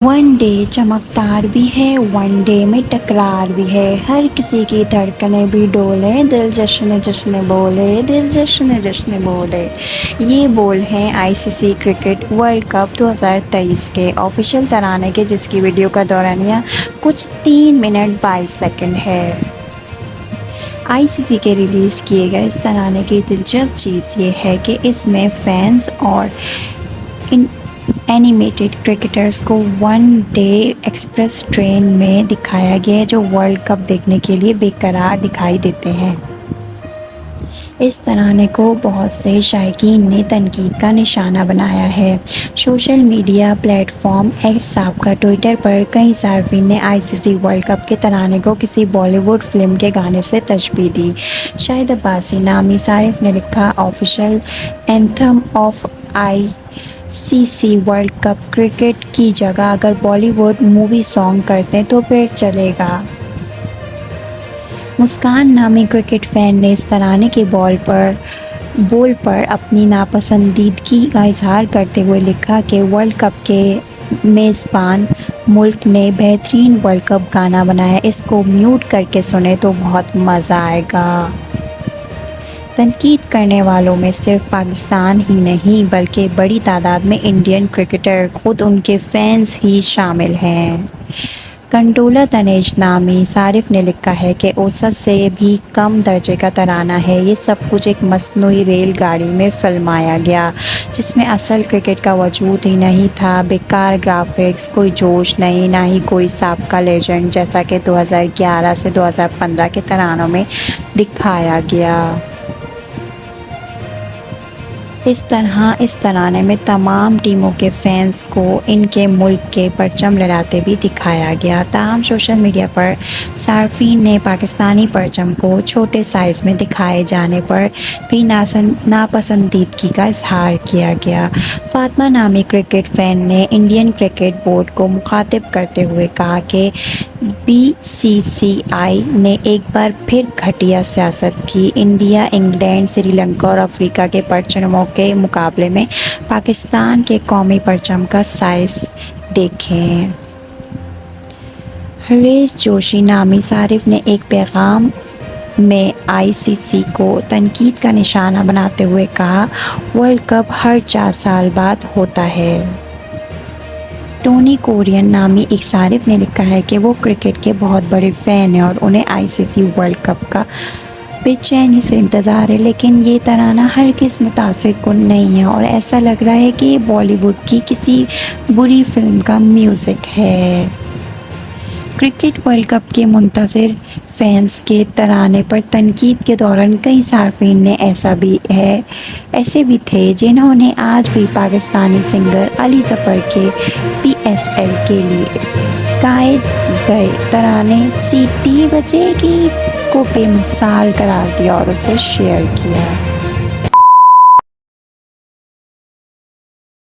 One day چمکدار بھی ہے، ون ڈے میں تکرار بھی ہے، ہر کسی کی دھڑکنیں بھی ڈولے، دل جشن جشن بولے، دل جشن جشن بولے۔ یہ بول ہیں آئی سی سی کرکٹ ورلڈ کپ 2023 کے آفیشیل ترانے کے، جس کی ویڈیو کا دورانیہ کچھ 3 منٹ 22 سیکنڈ ہے۔ آئی سی سی کے ریلیز کیے گئے اس ترانے کی دلچسپ چیز یہ ہے کہ اس میں فینس اور اینیمیٹڈ کرکٹرز کو ون ڈے ایکسپریس ٹرین میں دکھایا گیا ہے، جو ورلڈ کپ دیکھنے کے لیے بے قرار دکھائی دیتے ہیں۔ اس ترانے کو بہت سے شائقین نے تنقید کا نشانہ بنایا ہے۔ Social media plate form x سابقہ ٹوئٹر پر کئی صارفین نے آئی سی سی ورلڈ کپ کے ترانے کو کسی بالی ووڈ فلم کے گانے سے تشبیہ دی۔ شاہد عباسی نامی صارف نے لکھا، official anthem of I C C world cup cricket کی جگہ اگر بالی ووڈ مووی سانگ کرتے تو پھر چلے گا۔ مسکان نامی کرکٹ فین نے اس ترانے کے بول پر اپنی ناپسندیدگی کا اظہار کرتے ہوئے لکھا کہ ورلڈ کپ کے میزبان ملک نے بہترین ورلڈ کپ گانا بنایا، اس کو میوٹ کر کے سنیں تو بہت مزہ آئے گا۔ تنقید کرنے والوں میں صرف پاکستان ہی نہیں بلکہ بڑی تعداد میں انڈین کرکٹر، خود ان کے فینس ہی شامل ہیں۔ کنڈولا تنیج نامی صارف نے لکھا ہے کہ اوسط سے بھی کم درجے کا ترانہ ہے، یہ سب کچھ ایک مصنوعی ریل گاڑی میں فلمایا گیا جس میں اصل کرکٹ کا وجود ہی نہیں تھا، بیکار گرافکس، کوئی جوش نہیں، نہ ہی کوئی سابقہ لیجنڈ جیسا کہ 2011 سے 2015 کے ترانوں میں دکھایا گیا۔ اس طرح اس ترانے میں تمام ٹیموں کے فینس کو ان کے ملک کے پرچم لہراتے بھی دکھایا گیا۔ تاہم سوشل میڈیا پر صارفین نے پاکستانی پرچم کو چھوٹے سائز میں دکھائے جانے پر بھی ناپسندیدگی کا اظہار کیا گیا۔ فاطمہ نامی کرکٹ فین نے انڈین کرکٹ بورڈ کو مخاطب کرتے ہوئے کہا کہ بی سی سی آئی نے ایک بار پھر گھٹیا سیاست کی، انڈیا، انگلینڈ، سری لنکا اور افریقہ کے پرچموں کے مقابلے میں پاکستان کے قومی پرچم کا سائز دیکھیں۔ ہریش جوشی نامی صارف نے ایک پیغام میں آئی سی سی کو تنقید کا نشانہ بناتے ہوئے کہا، ورلڈ کپ ہر 4 سال بعد ہوتا ہے۔ ٹونی کورین نامی ایک صارف نے لکھا ہے کہ وہ کرکٹ کے بہت بڑے فین ہیں اور انہیں آئی سی سی ورلڈ کپ کا بے چینی سے انتظار ہے، لیکن یہ ترانہ ہرگز متاثر کن نہیں ہے اور ایسا لگ رہا ہے کہ یہ بالی ووڈ کی کسی بری فلم کا میوزک ہے۔ کرکٹ ورلڈ کپ کے منتظر فینس کے ترانے پر تنقید کے دوران کئی صارفین نے ایسے بھی تھے جنہوں نے آج بھی پاکستانی سنگر علی ظفر کے پی ایس ایل کے لیے گائے گئے ترانے سیٹی بجے گی کو بے مثال قرار دیا اور اسے شیئر کیا۔